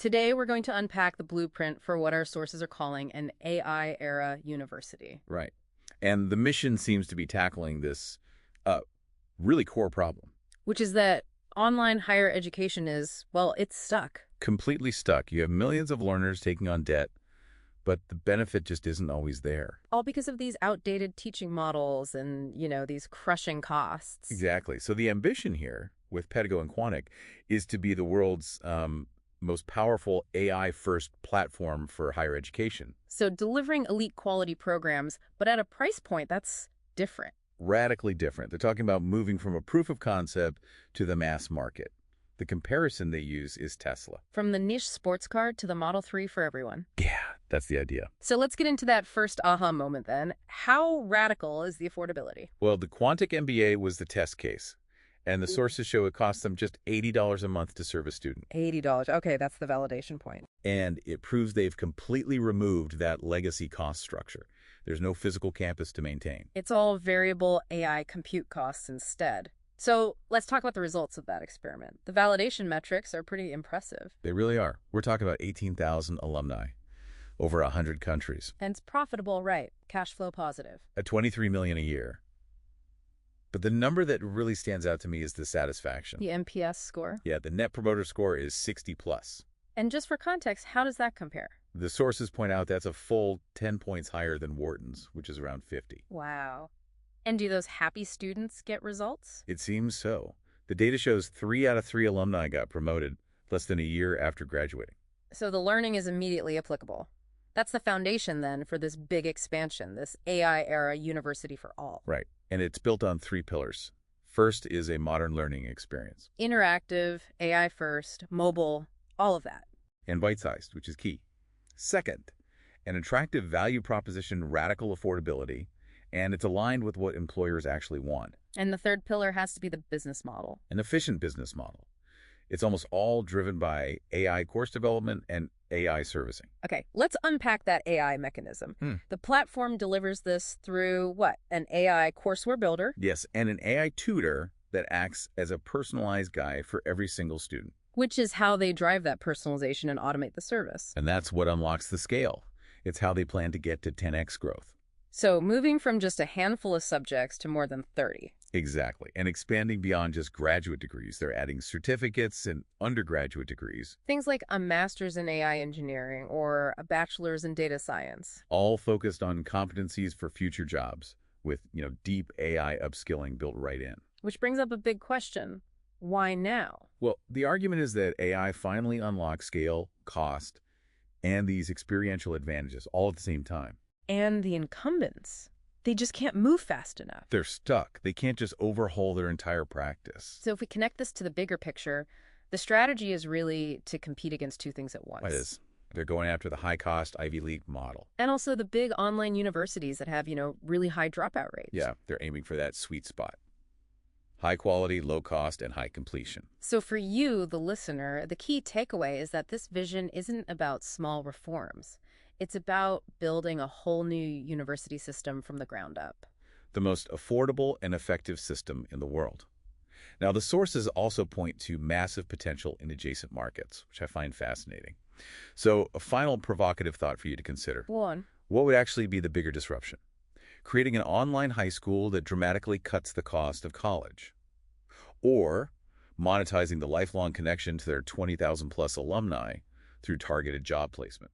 Today, we're going to unpack the blueprint for what our sources are calling an AI era university, Right. And the mission seems to be tackling this uh, really core problem. which is that online higher education is, well, it's stuck. Completely stuck. You have millions of learners taking on debt, but the benefit just isn't always there. All because of these outdated teaching models and, these crushing costs. Exactly. So the ambition here with Pedigo and Quantic is to be the world's most powerful AI-first platform for higher education. So delivering elite quality programs, but at a price point that's different. Radically different. They're talking about moving from a proof of concept to the mass market. The comparison they use is Tesla. From the niche sports car to the Model 3 for everyone. Yeah, that's the idea. So let's get into that first aha moment then. How radical is the affordability? Well, the Quantic MBA was the test case, and the sources show it costs them just $80 a month to serve a student. $80. Okay, that's the validation point. And it proves they've completely removed that legacy cost structure. There's no physical campus to maintain. It's all variable AI compute costs instead. So let's talk about the results of that experiment. The validation metrics are pretty impressive. They really are. We're talking about 18,000 alumni, over 100 countries, And it's profitable, right? Cash flow positive. at $23 million a year. But the number that really stands out to me is the satisfaction. The NPS score. Yeah, the Net Promoter Score is 60 plus. And just for context, how does that compare? The sources point out that's a full 10 points higher than Wharton's, which is around 50. Wow. And do those happy students get results? It seems so. The data shows 3 out of 3 alumni got promoted less than a year after graduating. So the learning is immediately applicable. That's the foundation then for this big expansion, this AI era university for all. Right. And it's built on 3 pillars. First is a modern learning experience, Interactive, AI first, mobile, all of that. and bite-sized, which is key. Second, an attractive value proposition, radical affordability, and it's aligned with what employers actually want, And the third pillar has to be the business model. an efficient business model. It's almost all driven by AI course development and AI servicing. Okay, let's unpack that AI mechanism. Hmm. The platform delivers this through what? An AI courseware builder, Yes, and an AI tutor that acts as a personalized guide for every single student. which is how they drive that personalization and automate the service. And that's what unlocks the scale. It's how they plan to get to 10x growth. So moving from just a handful of subjects to more than 30. Exactly. And expanding beyond just graduate degrees. They're adding certificates and undergraduate degrees, Things like a master's in AI engineering or a bachelor's in data science. all focused on competencies for future jobs with, deep AI upskilling built right in. Which brings up a big question. Why now? Well, the argument is that AI finally unlocks scale, cost, and these experiential advantages all at the same time. And the incumbents. They just can't move fast enough. They're stuck. They can't just overhaul their entire practice. So if we connect this to the bigger picture, the strategy is really to compete against two things at once. It is. They're going after the high-cost Ivy League model. And also the big online universities that have, really high dropout rates. Yeah, they're aiming for that sweet spot. High quality, low cost, and high completion. So for you, the listener, the key takeaway is that this vision isn't about small reforms. It's about building a whole new university system from the ground up. The most affordable and effective system in the world. Now, the sources also point to massive potential in adjacent markets, which I find fascinating. So, a final provocative thought for you to consider. One. What would actually be the bigger disruption? Creating an online high school that dramatically cuts the cost of college? Or monetizing the lifelong connection to their 20,000 plus alumni through targeted job placement?